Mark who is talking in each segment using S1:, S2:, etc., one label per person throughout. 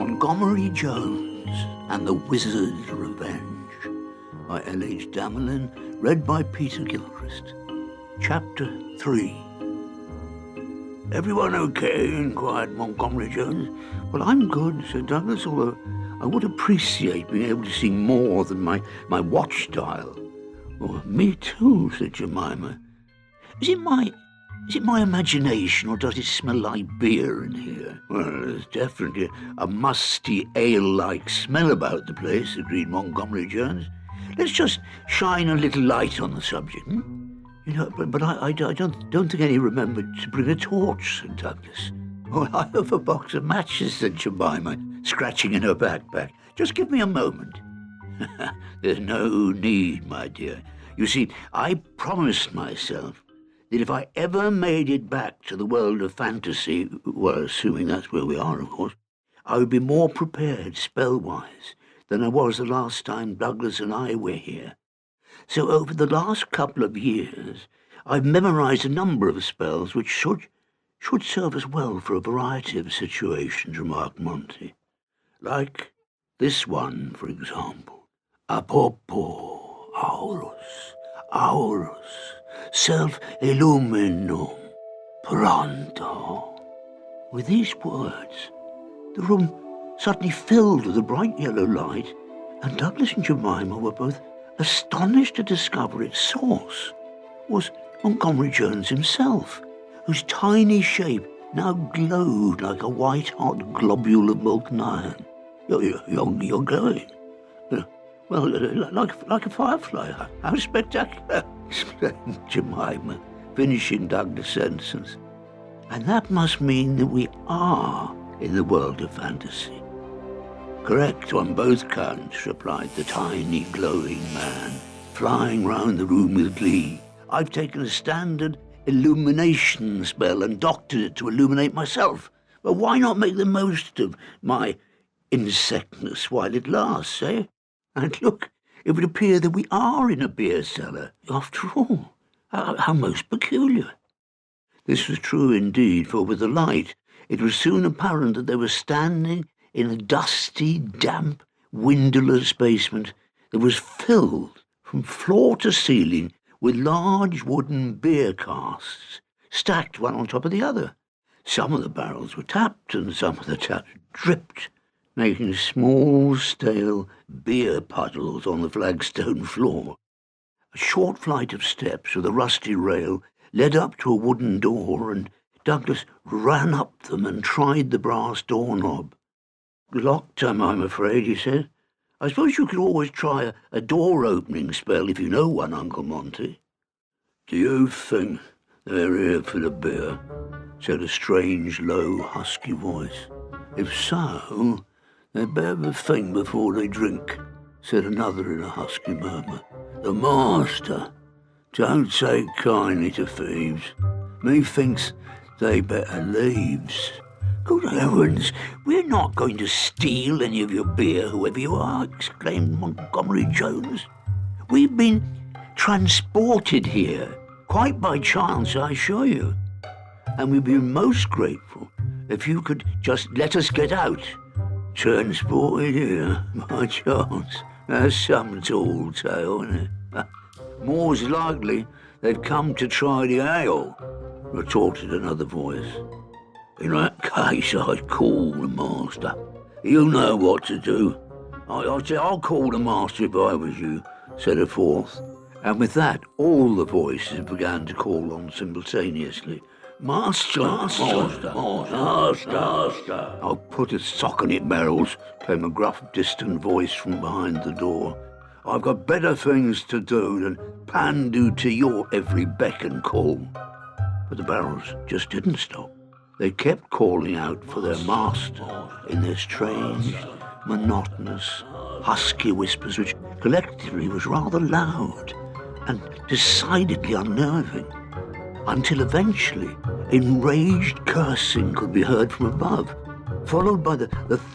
S1: Montgomery Jones and the Wizard's Revenge by LH Damelin, read by Peter Gilchrist. Chapter 3. "Everyone okay?" inquired Montgomery Jones. "Well, I'm good," said Douglas, "although I would appreciate being able to see more than my watch dial." "Oh, me too," said Jemima. Is it my imagination, or does it smell like beer in here?" "Well, there's definitely a musty, ale-like smell about the place," agreed Montgomery Jones. "Let's just shine a little light on the subject, hmm? You know, but I don't think any remembered to bring a torch," said Douglas. "Oh, I have a box of matches," said Jemima, scratching in her backpack. "Just give me a moment." "There's no need, my dear. You see, I promised myself that if I ever made it back to the world of fantasy, well, assuming that's where we are, of course, I would be more prepared, spell-wise, than I was the last time Douglas and I were here. So over the last couple of years, I've memorized a number of spells which should serve us well for a variety of situations," remarked Monty. "Like this one, for example. Apopo, aurus, self-illuminum, pronto." With these words, the room suddenly filled with a bright yellow light, and Douglas and Jemima were both astonished to discover its source was Montgomery Jones himself, whose tiny shape now glowed like a white-hot globule of molten iron. You're glowing? Well, like a firefly. How spectacular!" exclaimed Jemima, finishing Douglas' sentence. "And that must mean that we are in the world of fantasy." "Correct on both counts," replied the tiny glowing man, flying round the room with glee. "I've taken a standard illumination spell and doctored it to illuminate myself. But why not make the most of my insectness while it lasts, eh? And look, it would appear that we are in a beer cellar, after all. How most peculiar." This was true indeed, for with the light it was soon apparent that they were standing in a dusty, damp, windowless basement that was filled from floor to ceiling with large wooden beer casks, stacked one on top of the other. Some of the barrels were tapped, and some of the taps dripped, making small, stale beer puddles on the flagstone floor. A short flight of steps with a rusty rail led up to a wooden door, and Douglas ran up them and tried the brass doorknob. "Locked, I'm afraid," he said. "I suppose you could always try a door-opening spell if you know one, Uncle Monty." "Do you think they're here for the beer?" said a strange, low, husky voice. "If so, they'd better think before they drink," said another in a husky murmur. "The master don't take kindly to thieves. Methinks they better leaves." "Good heavens, we're not going to steal any of your beer, whoever you are," exclaimed Montgomery Jones. "We've been transported here, quite by chance, I assure you, and we'd be most grateful if you could just let us get out." "Transported here, by chance? That's some tall tale, isn't it?" "More's likely they've come to try the ale," retorted another voice. "In that case, I'd call the master. You know what to do." I'll call the master if I was you," said a fourth. And with that, all the voices began to call on simultaneously. "Master, master. "I'll put a sock on it, Merrills," came a gruff, distant voice from behind the door. "I've got better things to do than pandu to your every beck and call." But the barrels just didn't stop. They kept calling out for their master in their strange, monotonous, husky whispers, which collectively was rather loud and decidedly unnerving, until eventually enraged cursing could be heard from above, followed by the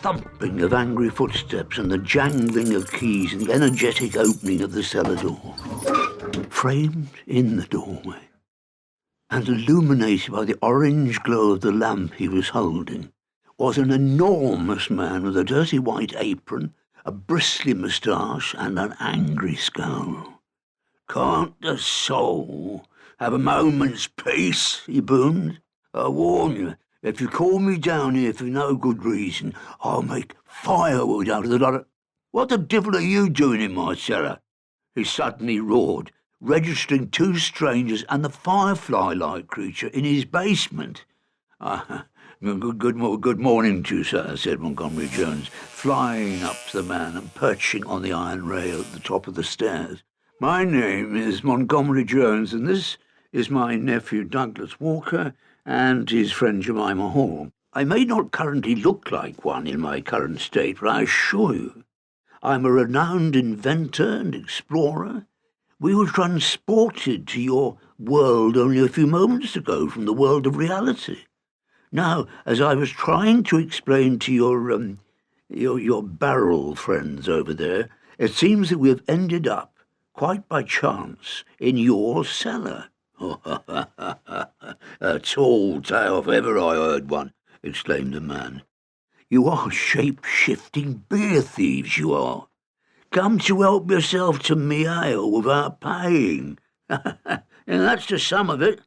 S1: thumping of angry footsteps and the jangling of keys and the energetic opening of the cellar door. Framed in the doorway, and illuminated by the orange glow of the lamp he was holding, was an enormous man with a dirty white apron, a bristly moustache, and an angry scowl. "Can't the soul have a moment's peace?" he boomed. "I warn you, if you call me down here for no good reason, I'll make firewood out of the lot of... What the devil are you doing in my cellar?" he suddenly roared, registering two strangers and the firefly-like creature in his basement. Good morning to you, sir," said Montgomery Jones, flying up to the man and perching on the iron rail at the top of the stairs. "My name is Montgomery Jones, and this is my nephew Douglas Walker and his friend Jemima Hall. I may not currently look like one in my current state, but I assure you I'm a renowned inventor and explorer. We were transported to your world only a few moments ago from the world of reality. Now, as I was trying to explain to your barrel friends over there, it seems that we have ended up, quite by chance, in your cellar." "A tall tale if ever I heard one," exclaimed the man. "You are shape-shifting beer thieves, you are. Come to help yourself to me ale without paying. And that's the sum of it.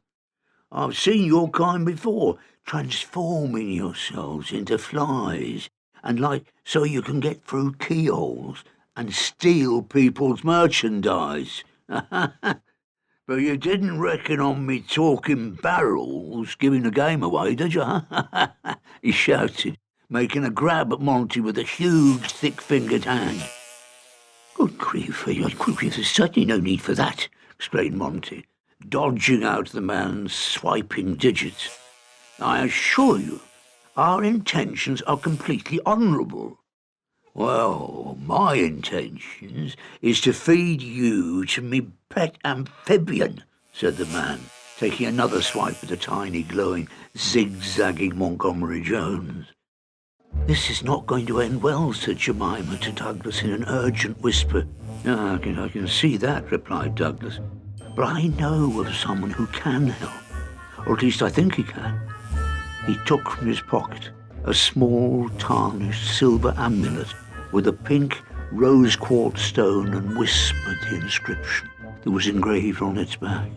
S1: I've seen your kind before, transforming yourselves into flies, and so you can get through keyholes and steal people's merchandise. But you didn't reckon on me talking barrels, giving the game away, did you?" he shouted, making a grab at Monty with a huge, thick-fingered hand. Good grief, there's certainly no need for that," exclaimed Monty, dodging out the man's swiping digits. "I assure you, our intentions are completely honourable." "Well, my intentions is to feed you to me pet amphibian," said the man, taking another swipe at the tiny, glowing, zigzagging Montgomery Jones. "This is not going to end well," said Jemima to Douglas in an urgent whisper. "I can see that," replied Douglas. "But I know of someone who can help, or at least I think he can." He took from his pocket a small, tarnished silver amulet with a pink rose quartz stone and whispered the inscription that was engraved on its back.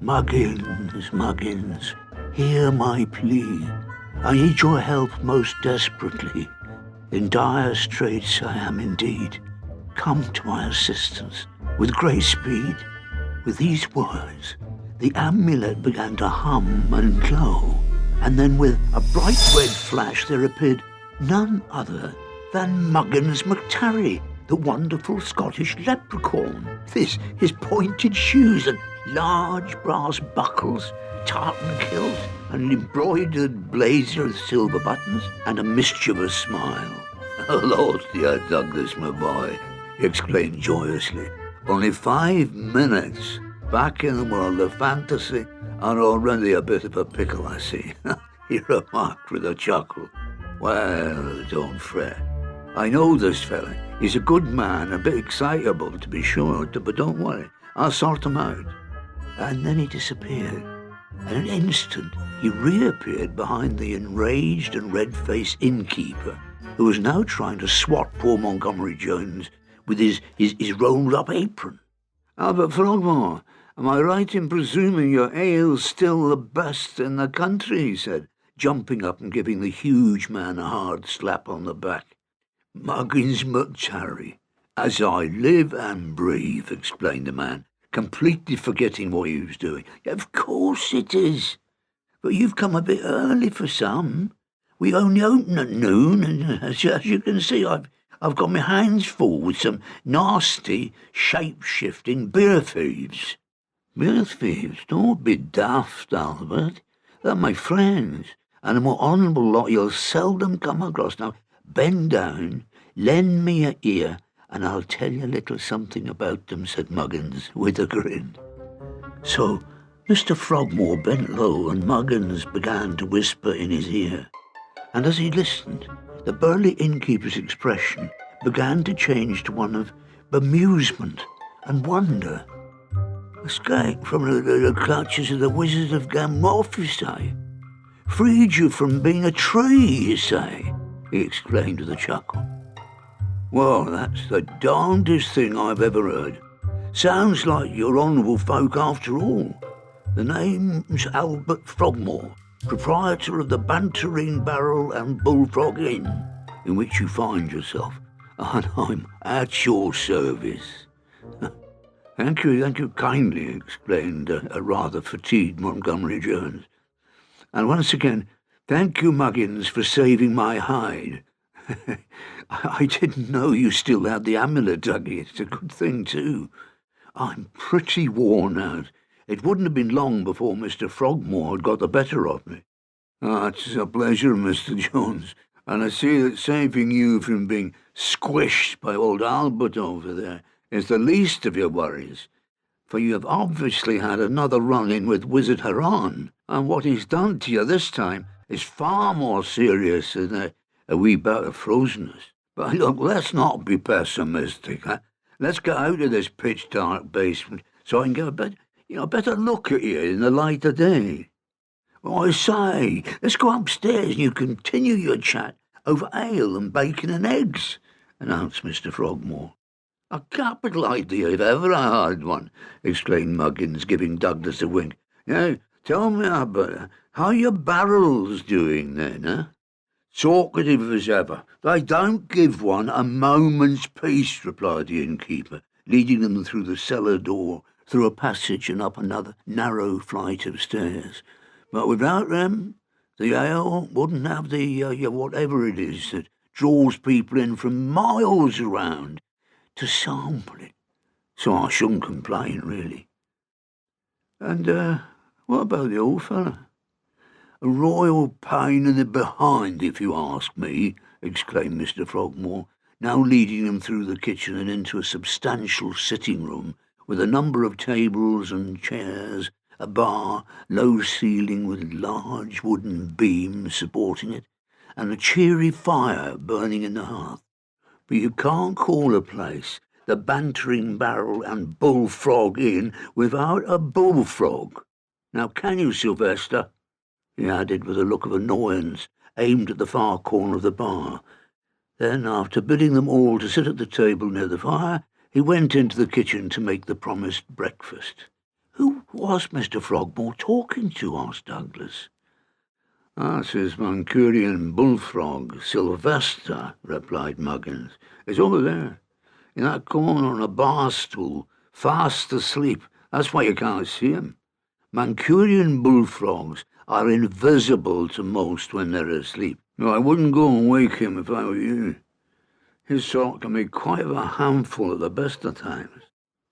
S1: "Muggins, Muggins, hear my plea. I need your help most desperately. In dire straits I am indeed. Come to my assistance with great speed." With these words, the amulet began to hum and glow, and then with a bright red flash there appeared none other than Muggins McTarry, the wonderful Scottish leprechaun, with his pointed shoes and large brass buckles, tartan kilt, an embroidered blazer with silver buttons, and a mischievous smile. "Hello, dear Douglas, my boy," he exclaimed joyously. "Only 5 minutes back in the world of fantasy, and already a bit of a pickle, I see," he remarked with a chuckle. "Well, don't fret. I know this fella. He's a good man, a bit excitable to be sure, but don't worry. I'll sort him out." And then he disappeared. In an instant, he reappeared behind the enraged and red-faced innkeeper, who was now trying to swat poor Montgomery Jones with his rolled-up apron. "Albert Frogmore, am I right in presuming your ale's still the best in the country?" he said, jumping up and giving the huge man a hard slap on the back. "Muggins McTarry, as I live and breathe," explained the man, completely forgetting what he was doing. "Of course it is. But you've come a bit early for some. We only open at noon, and as you can see, I've got my hands full with some nasty, shape-shifting beer thieves." "Beer thieves? Don't be daft, Albert. They're my friends, and a more honourable lot you'll seldom come across. Now, bend down, lend me your ear, and I'll tell you a little something about them," said Muggins, with a grin. So Mr. Frogmore bent low, and Muggins began to whisper in his ear. And as he listened, the burly innkeeper's expression began to change to one of bemusement and wonder. "Escape from the clutches of the Wizard of Gamorphis, eh? Freed you from being a tree, you say?" he exclaimed with a chuckle. "Well, that's the darndest thing I've ever heard. Sounds like you're honourable folk after all. The name's Albert Frogmore, proprietor of the Bantering Barrel and Bullfrog Inn, in which you find yourself, and I'm at your service." Thank you kindly," exclaimed a rather fatigued Montgomery Jones. "And once again, thank you, Muggins, for saving my hide. I didn't know you still had the amulet, Dougie. It's a good thing, too. I'm pretty worn out. It wouldn't have been long before Mr. Frogmore had got the better of me." "It's a pleasure, Mr. Jones, and I see that saving you from being squished by old Albert over there is the least of your worries, for you have obviously had another run-in with Wizard Haron, and what he's done to you this time is far more serious than a wee bout of frozenness. But look, let's not be pessimistic. Let's get out of this pitch-dark basement so I can get a better look at you in the light of day. I say, let's go upstairs and you continue your chat over ale and bacon and eggs," announced Mr. Frogmore. "A capital idea if ever I had one," exclaimed Muggins, giving Douglas a wink. "Now, tell me about how your barrel's doing then, eh?" "Talkative as ever. They don't give one a moment's peace," replied the innkeeper, leading them through the cellar door, through a passage and up another narrow flight of stairs. "But without them, the ale wouldn't have the whatever it is that draws people in from miles around to sample it. So I shouldn't complain, really." "And what about the old fella?" "A royal pain in the behind, if you ask me," exclaimed Mr. Frogmore, now leading them through the kitchen and into a substantial sitting-room with a number of tables and chairs, a bar, low ceiling with large wooden beams supporting it, and a cheery fire burning in the hearth. "But you can't call a place the Bantering Barrel and Bullfrog Inn without a bullfrog. Now, can you, Sylvester?" he added with a look of annoyance aimed at the far corner of the bar. Then, after bidding them all to sit at the table near the fire, he went into the kitchen to make the promised breakfast. "Who was Mr. Frogmore talking to?" asked Douglas. "That's his Mancunian bullfrog, Sylvester," replied Muggins. "It's over there, in that corner on a bar stool, fast asleep. That's why you can't see him. Mancunian bullfrogs are invisible to most when they're asleep. No, I wouldn't go and wake him if I were you. His sort can be quite of a handful at the best of times."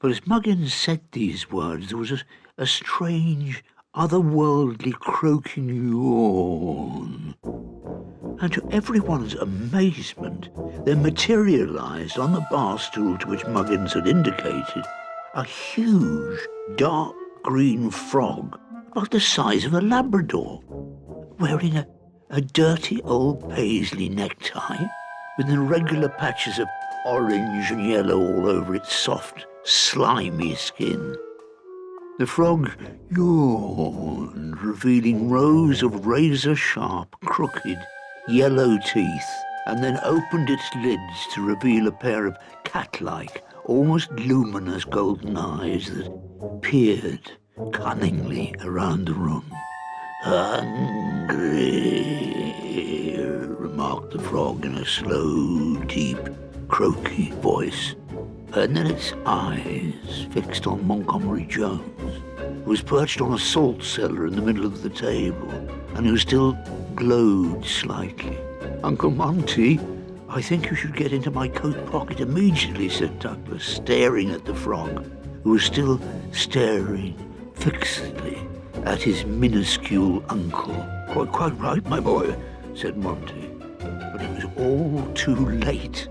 S1: But as Muggins said these words, there was a strange, otherworldly croaking yawn. And to everyone's amazement, there materialized on the bar stool to which Muggins had indicated a huge, dark green frog about the size of a Labrador, wearing a dirty old paisley necktie with irregular patches of orange and yellow all over its soft, slimy skin. The frog yawned, revealing rows of razor-sharp, crooked, yellow teeth, and then opened its lids to reveal a pair of cat-like, almost luminous golden eyes that peered cunningly around the room. "Hungry," remarked the frog in a slow, deep, croaky voice. And then its eyes fixed on Montgomery Jones, who was perched on a salt cellar in the middle of the table, and who still glowed slightly. "Uncle Monty, I think you should get into my coat pocket immediately," said Douglas, staring at the frog, who was still staring fixedly at his minuscule uncle. Quite right, my boy," said Monty. But it was all too late.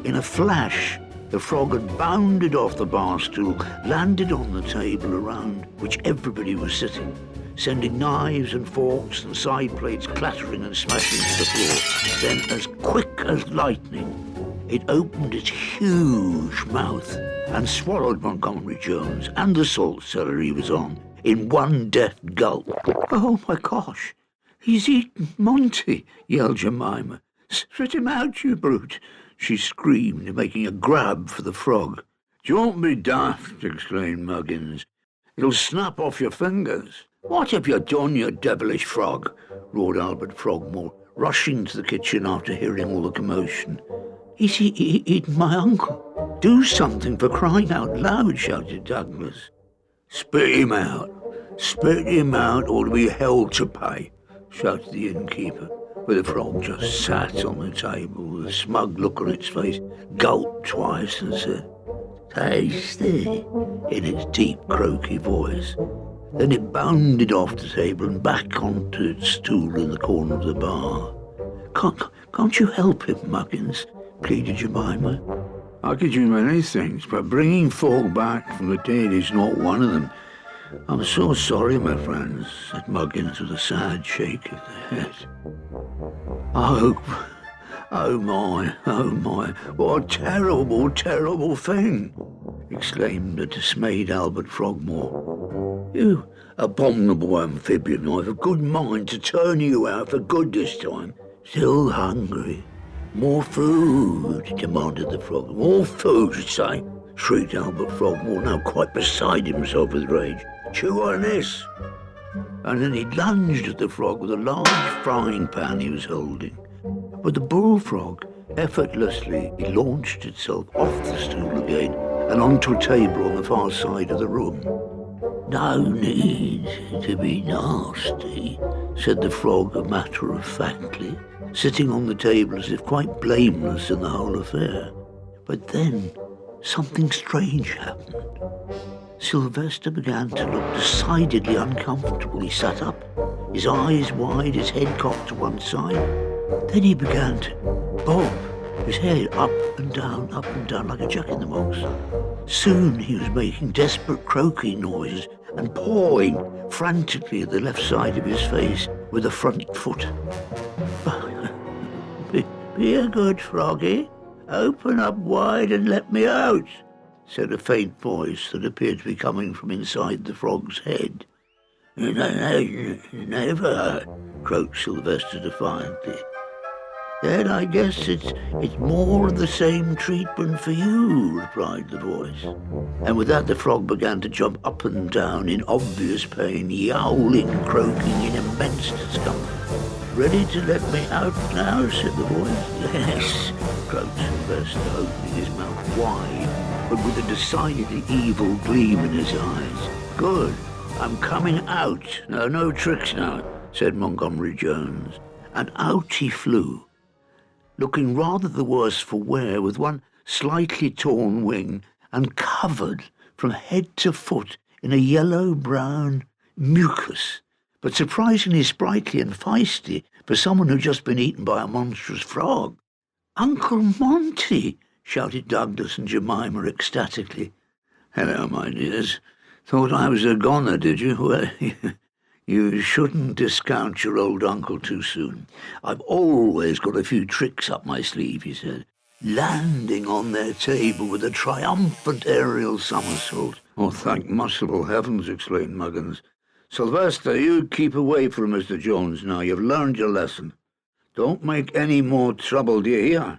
S1: In a flash, the frog had bounded off the bar stool, landed on the table around which everybody was sitting, sending knives and forks and side plates clattering and smashing to the floor. Then, as quick as lightning, it opened its huge mouth and swallowed Montgomery Jones and the salt cellar he was on in one deft gulp. "Oh, my gosh!" He's eaten Monty, yelled Jemima. Spit him out, you brute, she screamed, making a grab for the frog. Don't be daft, exclaimed Muggins. It'll snap off your fingers. What have you done, you devilish frog? Roared Albert Frogmore, rushing to the kitchen after hearing all the commotion. He's eaten my uncle. Do something, for crying out loud, shouted Douglas. Spit him out, or to be hell to pay, shouted the innkeeper, where the frog just sat on the table with a smug look on its face, gulped twice and said, Tasty, in its deep, croaky voice. Then it bounded off the table and back onto its stool in the corner of the bar. Can't you help him, Muggins? Pleaded Jemima. I could do many things, but bringing folk back from the dead is not one of them. I'm so sorry, my friends, said Muggins with a sad shake of the head. Oh my, what a terrible, terrible thing, exclaimed the dismayed Albert Frogmore. You abominable amphibian, I've a good mind to turn you out for good this time. Still hungry? More food, demanded the frog. More food, say, shrieked Albert Frogmore, now quite beside himself with rage. Chew on this. And then he lunged at the frog with a large frying pan he was holding. But the bullfrog effortlessly launched itself off the stool again and onto a table on the far side of the room. No need to be nasty, said the frog matter-of-factly, sitting on the table as if quite blameless in the whole affair. But then something strange happened. Sylvester began to look decidedly uncomfortable. He sat up, his eyes wide, his head cocked to one side. Then he began to bob his head up and down, like a jack-in-the-box. Soon he was making desperate croaking noises and pawing frantically at the left side of his face with the front foot. Be a good froggy. Open up wide and let me out, said a faint voice that appeared to be coming from inside the frog's head. Never, croaked Sylvester defiantly. Then I guess it's more of the same treatment for you, replied the voice. And with that the frog began to jump up and down in obvious pain, yowling, croaking in immense discomfort. Ready to let me out now, said the voice. Yes, croaked Sylvester, opening his mouth wide, but with a decidedly evil gleam in his eyes. Good, I'm coming out. No tricks now, said Montgomery Jones. And out he flew, looking rather the worse for wear, with one slightly torn wing and covered from head to foot in a yellow-brown mucus, but surprisingly sprightly and feisty for someone who'd just been eaten by a monstrous frog. Uncle Monty, shouted Douglas and Jemima ecstatically. Hello, my dears. Thought I was a goner, did you? Well, you shouldn't discount your old uncle too soon. I've always got a few tricks up my sleeve, he said, landing on their table with a triumphant aerial somersault. Oh, thank merciful heavens, exclaimed Muggins. Sylvester, you keep away from Mr. Jones now. You've learned your lesson. Don't make any more trouble, do you hear?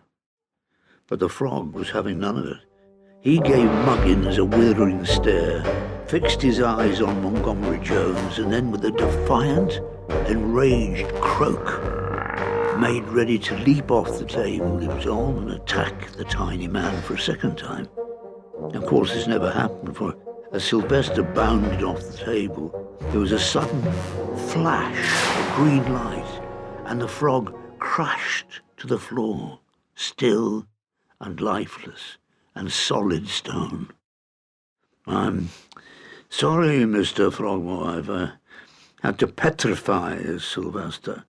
S1: But the frog was having none of it. He gave Muggins a withering stare, fixed his eyes on Montgomery Jones, and then with a defiant, enraged croak, made ready to leap off the table he was on and attack the tiny man for a second time. Of course, this never happened, for as Sylvester bounded off the table, there was a sudden flash of green light, and the frog crashed to the floor, still and lifeless and solid stone. I'm sorry, Mr. Frogmore, I've had to petrify Sylvester,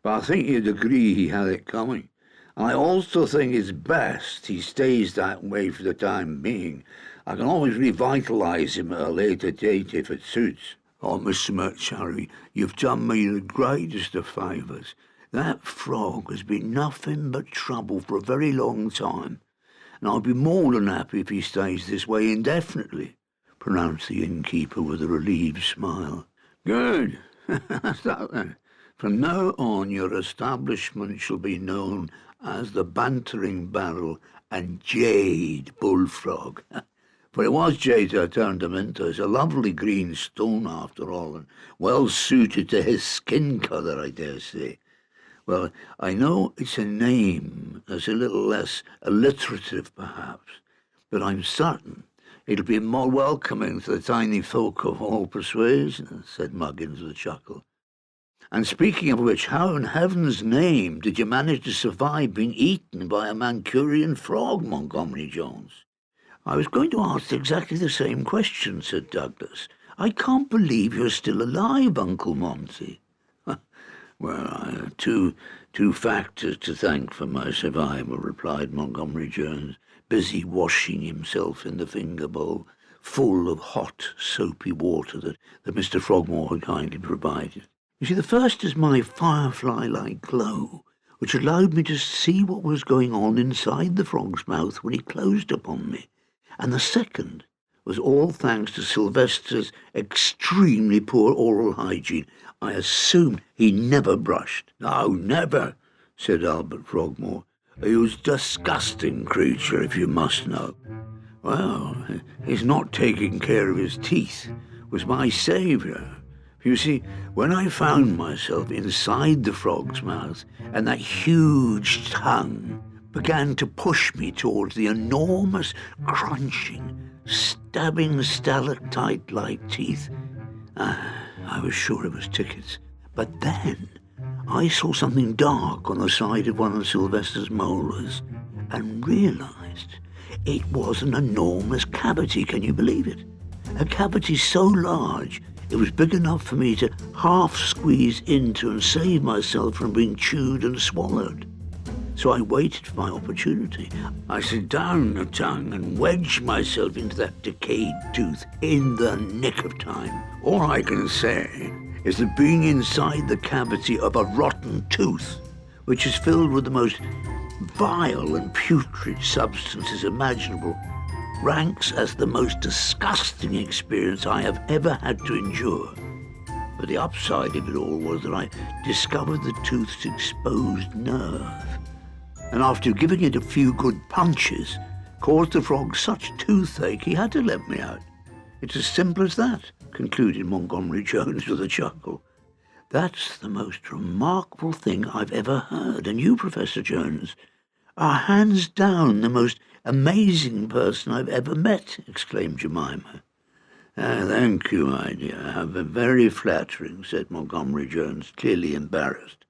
S1: but I think you'd agree he had it coming. I also think it's best he stays that way for the time being. I can always revitalise him at a later date if it suits. Oh, Mr. McCharry, you've done me the greatest of favours. That frog has been nothing but trouble for a very long time, and I'll be more than happy if he stays this way indefinitely, pronounced the innkeeper with a relieved smile. Good. That's that then. From now on your establishment shall be known as the Bantering Barrel and Jade Bullfrog. For it was jade I turned him into. It's a lovely green stone, after all, and well suited to his skin colour, I dare say. Well, I know it's a name that's a little less alliterative, perhaps, but I'm certain it'll be more welcoming to the tiny folk of all persuasion, said Muggins with a chuckle. And speaking of which, how in heaven's name did you manage to survive being eaten by a Mancunian frog, Montgomery Jones? I was going to ask exactly the same question, said Douglas. I can't believe you're still alive, Uncle Monty. Well, I have two factors to thank for my survival, replied Montgomery Jones, busy washing himself in the finger bowl, full of hot, soapy water that Mr. Frogmore had kindly provided. You see, the first is my firefly-like glow, which allowed me to see what was going on inside the frog's mouth when he closed upon me. And the second was all thanks to Sylvester's extremely poor oral hygiene. I assume he never brushed. No, never, said Albert Frogmore. He was a disgusting creature, if you must know. Well, his not taking care of his teeth was my saviour. You see, when I found myself inside the frog's mouth and that huge tongue began to push me towards the enormous, crunching, stabbing stalactite-like teeth, I was sure it was tickets. But then I saw something dark on the side of one of Sylvester's molars and realized it was an enormous cavity. Can you believe it? A cavity so large it was big enough for me to half squeeze into and save myself from being chewed and swallowed. So I waited for my opportunity. I set down the tongue and wedged myself into that decayed tooth in the nick of time. All I can say is that being inside the cavity of a rotten tooth, which is filled with the most vile and putrid substances imaginable, ranks as the most disgusting experience I have ever had to endure. But the upside of it all was that I discovered the tooth's exposed nerve, and after giving it a few good punches, caused the frog such toothache he had to let me out. It's as simple as that, concluded Montgomery Jones with a chuckle. That's the most remarkable thing I've ever heard, and you, Professor Jones, are hands down the most amazing person I've ever met, exclaimed Jemima. Thank you, my dear. I have been very flattering, said Montgomery Jones, clearly embarrassed.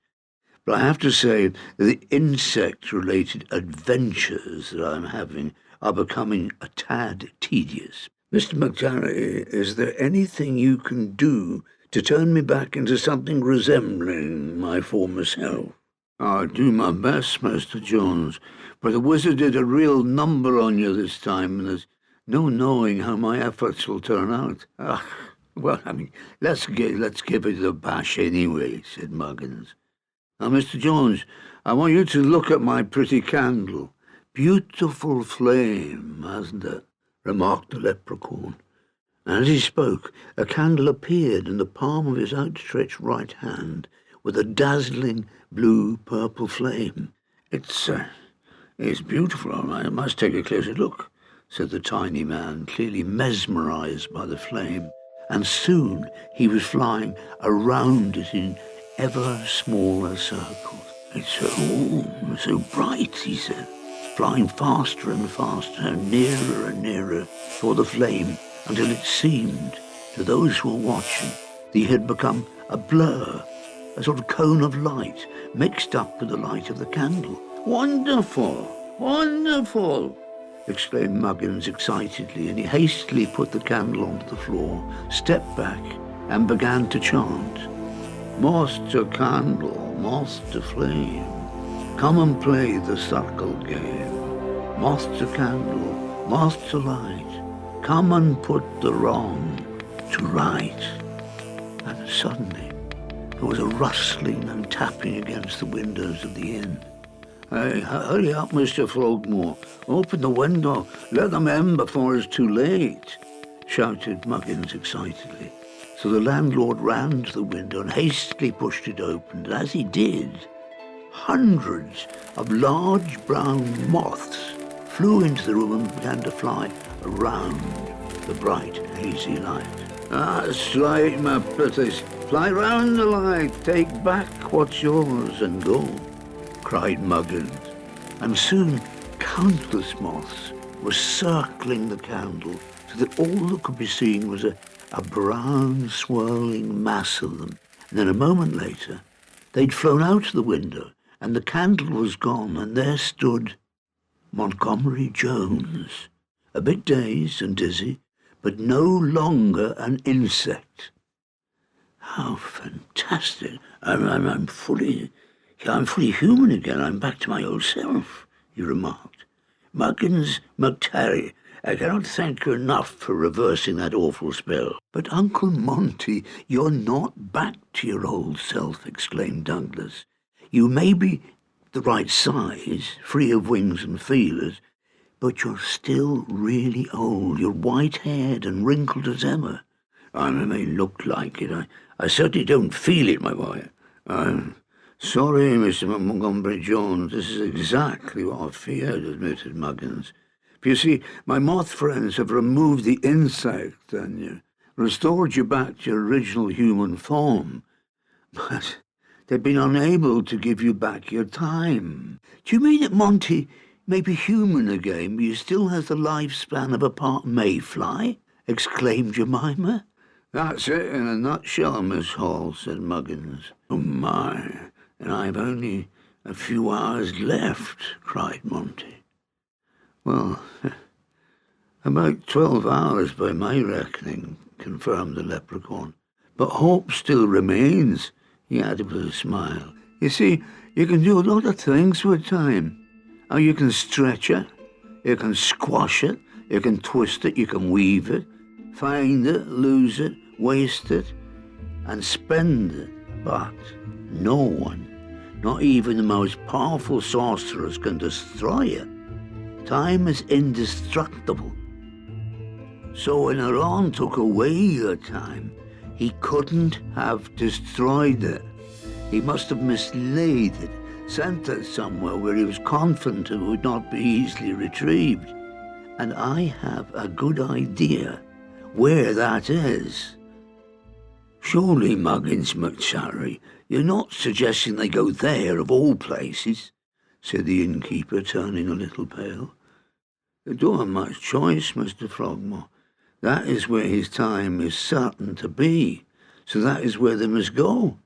S1: But I have to say that the insect-related adventures that I'm having are becoming a tad tedious. Mr. McTarry, is there anything you can do to turn me back into something resembling my former self? I'll do my best, Mr. Jones, but the wizard did a real number on you this time, and there's no knowing how my efforts will turn out. Well, let's give it a bash anyway, said Muggins. Now, Mr. Jones, I want you to look at my pretty candle. Beautiful flame, hasn't it? Remarked the leprechaun. And as he spoke, a candle appeared in the palm of his outstretched right hand, with a dazzling blue-purple flame. It's beautiful, all right. I must take a closer look, said the tiny man, clearly mesmerized by the flame, and soon he was flying around it in ever smaller circles. It's so bright, he said, flying faster and faster, nearer and nearer for the flame, until it seemed, to those who were watching, that he had become a blur, a sort of cone of light, mixed up with the light of the candle. Wonderful! Wonderful! Exclaimed Muggins excitedly, and he hastily put the candle onto the floor, stepped back, and began to chant. Moth to candle, moth to flame, come and play the circle game. Moth to candle, moth to light, come and put the wrong to right. And suddenly there was a rustling and tapping against the windows of the inn. Hey, hurry up, Mr. Frogmore. Open the window. Let them in before it's too late, shouted Muggins excitedly. So the landlord ran to the window and hastily pushed it open. And as he did, hundreds of large brown moths flew into the room and began to fly around the bright, hazy light. "That's right, my pretties. Fly round the light, take back what's yours and go," cried Muggins. And soon countless moths were circling the candle, so that all that could be seen was a brown, swirling mass of them. And then a moment later, they'd flown out of the window, and the candle was gone, and there stood Montgomery Jones, a bit dazed and dizzy, but no longer an insect. "How fantastic! I'm fully human again. I'm back to my old self," he remarked. "Muggins McTerry, I cannot thank you enough for reversing that awful spell." "But, Uncle Monty, you're not back to your old self," exclaimed Douglas. "You may be the right size, free of wings and feelers, but you're still really old. You're white-haired and wrinkled as ever." "I may look like it. I certainly don't feel it, my boy." "I'm sorry, Mr. Montgomery Jones. This is exactly what I feared," admitted Muggins. "You see, my moth friends have removed the insect and restored you back to your original human form. But they've been unable to give you back your time." "Do you mean that Monty may be human again, but he still has the lifespan of a part-mayfly?" exclaimed Jemima. "That's it in a nutshell, Miss Hall," said Muggins. "Oh, my, and I've only a few hours left," cried Monty. "Well, about 12 hours by my reckoning," confirmed the leprechaun. "But hope still remains," he added with a smile. "You see, you can do a lot of things with time. You can stretch it, you can squash it, you can twist it, you can weave it, find it, lose it, waste it, and spend it. But no one, not even the most powerful sorcerers, can destroy it. Time is indestructible. So when Haron took away your time, he couldn't have destroyed it. He must have mislaid it, sent it somewhere where he was confident it would not be easily retrieved. And I have a good idea where that is." "Surely, Muggins McTerry, you're not suggesting they go there of all places?" said the innkeeper, turning a little pale. "They don't have much choice, Mr. Frogmore. That is where his time is certain to be, so that is where they must go.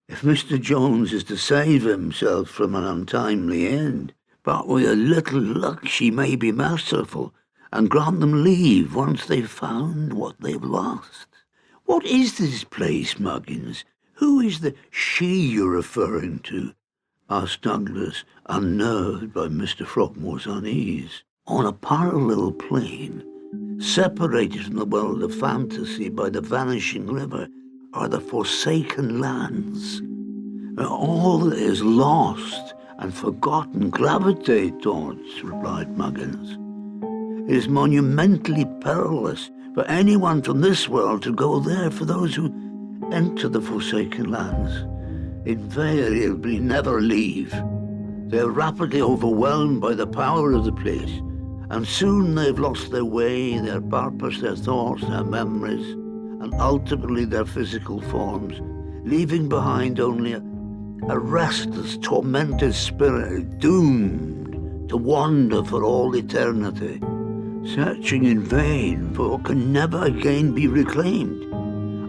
S1: If Mr. Jones is to save himself from an untimely end, but with a little luck she may be merciful and grant them leave once they've found what they've lost." "What is this place, Muggins? Who is the she you're referring to?" asked Douglas, unnerved by Mr. Frogmore's unease. "On a parallel plane, separated from the world of fantasy by the vanishing river, are the Forsaken Lands. All that is lost and forgotten gravitate towards," replied Muggins. "It is monumentally perilous for anyone from this world to go there. For those who enter the Forsaken Lands invariably never leave. They are rapidly overwhelmed by the power of the place, and soon they've lost their way, their purpose, their thoughts, their memories, and ultimately their physical forms, leaving behind only a restless, tormented spirit doomed to wander for all eternity, searching in vain for what can never again be reclaimed.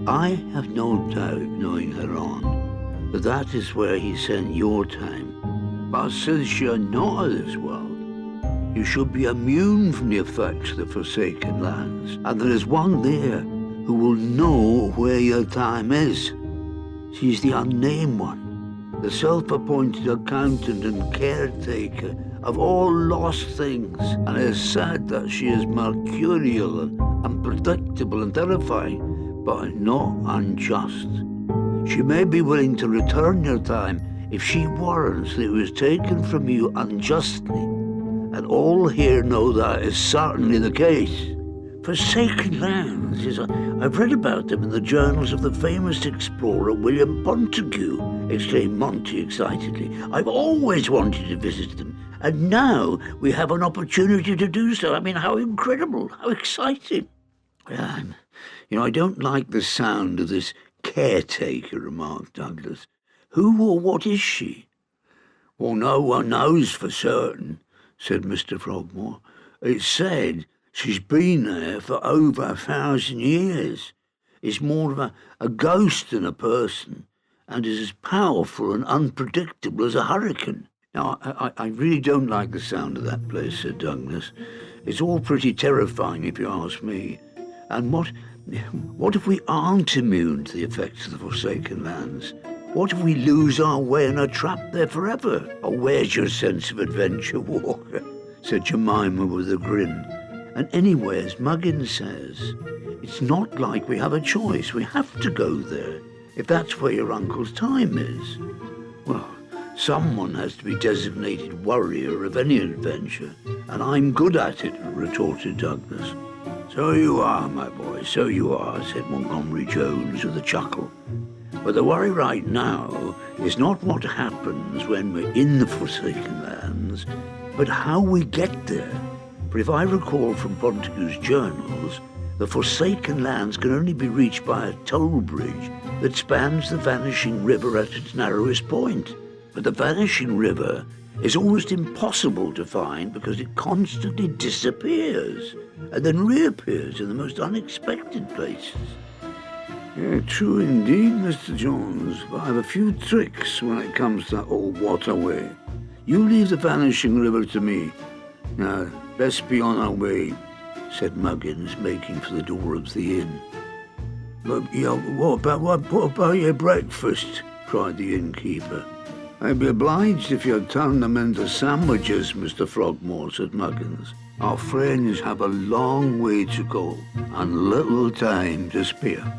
S1: I have no doubt, knowing Haron, that is where he sent your time. But since you're not of this world, you should be immune from the effects of the Forsaken Lands, and there is one there who will know where your time is. She's the unnamed one, the self-appointed accountant and caretaker of all lost things, and it is said that she is mercurial and unpredictable and terrifying, but not unjust. She may be willing to return your time if she warrants that it was taken from you unjustly, and all here know that is certainly the case. Forsaken lands? Yes, I've read about them in the journals of the famous explorer William Montague, exclaimed Monty excitedly. I've always wanted to visit them, and now we have an opportunity to do so. I mean, how incredible, how exciting. I don't like the sound of this caretaker, remarked Douglas. Who or what is she? Well, no one knows for certain, said Mr. Frogmore. It's said she's been there for over 1,000 years. Is more of a ghost than a person, and is as powerful and unpredictable as a hurricane. Now, I really don't like the sound of that place, said Douglas. It's all pretty terrifying, if you ask me. And what if we aren't immune to the effects of the Forsaken Lands? What if we lose our way and are trapped there forever? Oh, where's your sense of adventure, Walker? Said Jemima with a grin. And anyway, as Muggins says, it's not like we have a choice. We have to go there, if that's where your uncle's time is. Well, someone has to be designated warrior of any adventure, and I'm good at it, retorted Douglas. So you are, my boy, so you are, said Montgomery Jones with a chuckle. But the worry right now is not what happens when we're in the Forsaken Lands, but how we get there. For if I recall from Montague's journals, the Forsaken Lands can only be reached by a toll bridge that spans the Vanishing River at its narrowest point. But the Vanishing River is almost impossible to find because it constantly disappears and then reappears in the most unexpected places. Yeah, true indeed, Mr. Jones, but I have a few tricks when it comes to that old waterway. You leave the Vanishing River to me. Now, best be on our way, said Muggins, making for the door of the inn. But, what about your breakfast? Cried the innkeeper. I'd be obliged if you'd turn them into sandwiches, Mr. Frogmore, said Muggins. Our friends have a long way to go and little time to spare.